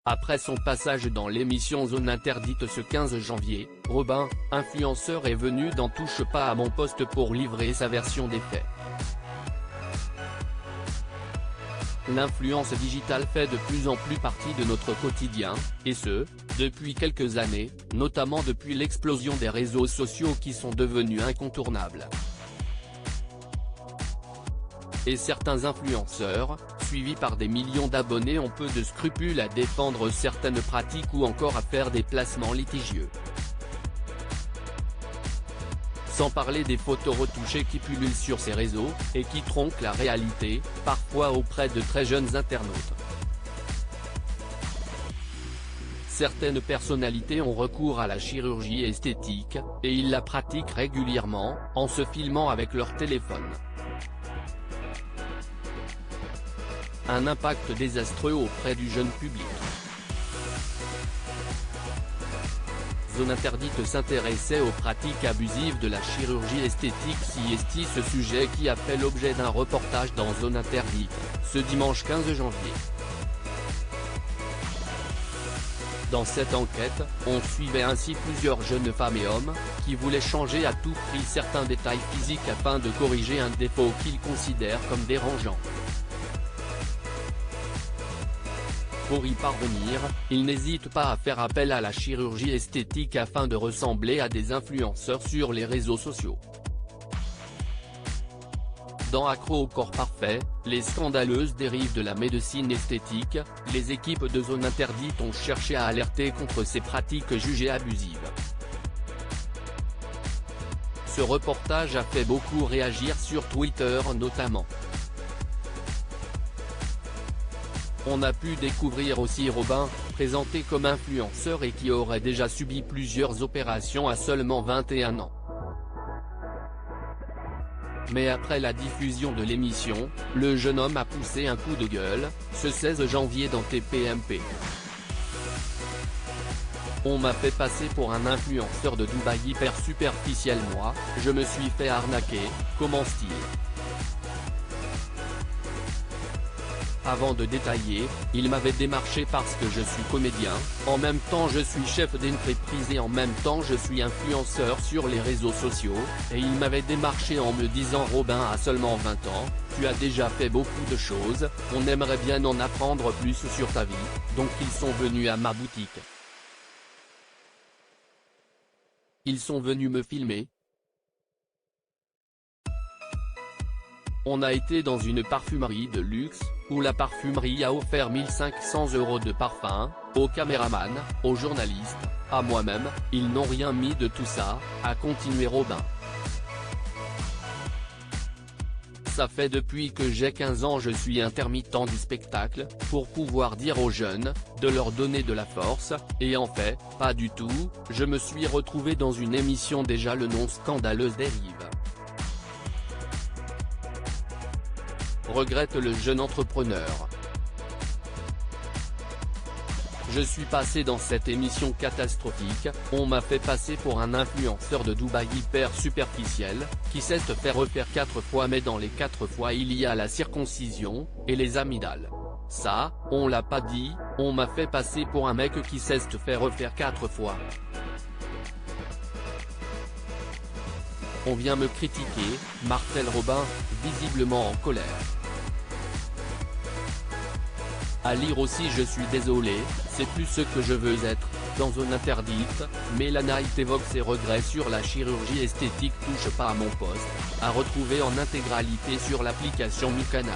Après son passage dans l'émission Zone Interdite ce 15 janvier, Robin, influenceur, est venu dans Touche pas à mon poste pour livrer sa version des faits. L'influence digitale fait de plus en plus partie de notre quotidien, et ce, depuis quelques années, notamment depuis l'explosion des réseaux sociaux qui sont devenus incontournables. Et certains influenceurs, suivis par des millions d'abonnés, ont peu de scrupules à défendre certaines pratiques ou encore à faire des placements litigieux. Sans parler des photos retouchées qui pullulent sur ces réseaux, et qui tronquent la réalité, parfois auprès de très jeunes internautes. Certaines personnalités ont recours à la chirurgie esthétique, et ils la pratiquent régulièrement, en se filmant avec leur téléphone. Un impact désastreux auprès du jeune public. Zone Interdite s'intéressait aux pratiques abusives de la chirurgie esthétique CST, ce sujet qui a fait l'objet d'un reportage dans Zone Interdite, ce dimanche 15 janvier. Dans cette enquête, on suivait ainsi plusieurs jeunes femmes et hommes, qui voulaient changer à tout prix certains détails physiques afin de corriger un défaut qu'ils considèrent comme dérangeant. Pour y parvenir, ils n'hésitent pas à faire appel à la chirurgie esthétique afin de ressembler à des influenceurs sur les réseaux sociaux. Dans Accro au corps parfait, les scandaleuses dérives de la médecine esthétique, les équipes de Zone Interdite ont cherché à alerter contre ces pratiques jugées abusives. Ce reportage a fait beaucoup réagir sur Twitter notamment. On a pu découvrir aussi Robin, présenté comme influenceur et qui aurait déjà subi plusieurs opérations à seulement 21 ans. Mais après la diffusion de l'émission, le jeune homme a poussé un coup de gueule, ce 16 janvier dans TPMP. On m'a fait passer pour un influenceur de Dubaï hyper superficiel, moi, je me suis fait arnaquer, commence-t-il. Avant de détailler, il m'avait démarché parce que je suis comédien, en même temps je suis chef d'entreprise et en même temps je suis influenceur sur les réseaux sociaux, et il m'avait démarché en me disant « Robin a seulement 20 ans, tu as déjà fait beaucoup de choses, on aimerait bien en apprendre plus sur ta vie », donc ils sont venus à ma boutique. Ils sont venus me filmer. On a été dans une parfumerie de luxe, où la parfumerie a offert 1500 € de parfum, au caméraman, aux journalistes, à moi-même, ils n'ont rien mis de tout ça, a continué Robin. Ça fait depuis que j'ai 15 ans je suis intermittent du spectacle, pour pouvoir dire aux jeunes, de leur donner de la force, et en fait, pas du tout, je me suis retrouvé dans une émission déjà le nom scandaleuse dérive. Regrette le jeune entrepreneur. Je suis passé dans cette émission catastrophique, on m'a fait passer pour un influenceur de Dubaï hyper superficiel, qui sait se faire refaire 4 fois mais dans les 4 fois il y a la circoncision, et les amygdales. Ça, on l'a pas dit, on m'a fait passer pour un mec qui sait se faire refaire 4 fois. On vient me critiquer, martèle Robin, visiblement en colère. À lire aussi je suis désolé, c'est plus ce que je veux être, dans Zone Interdite, Mélana évoque ses regrets sur la chirurgie esthétique touche pas à mon poste, à retrouver en intégralité sur l'application Mi Canal.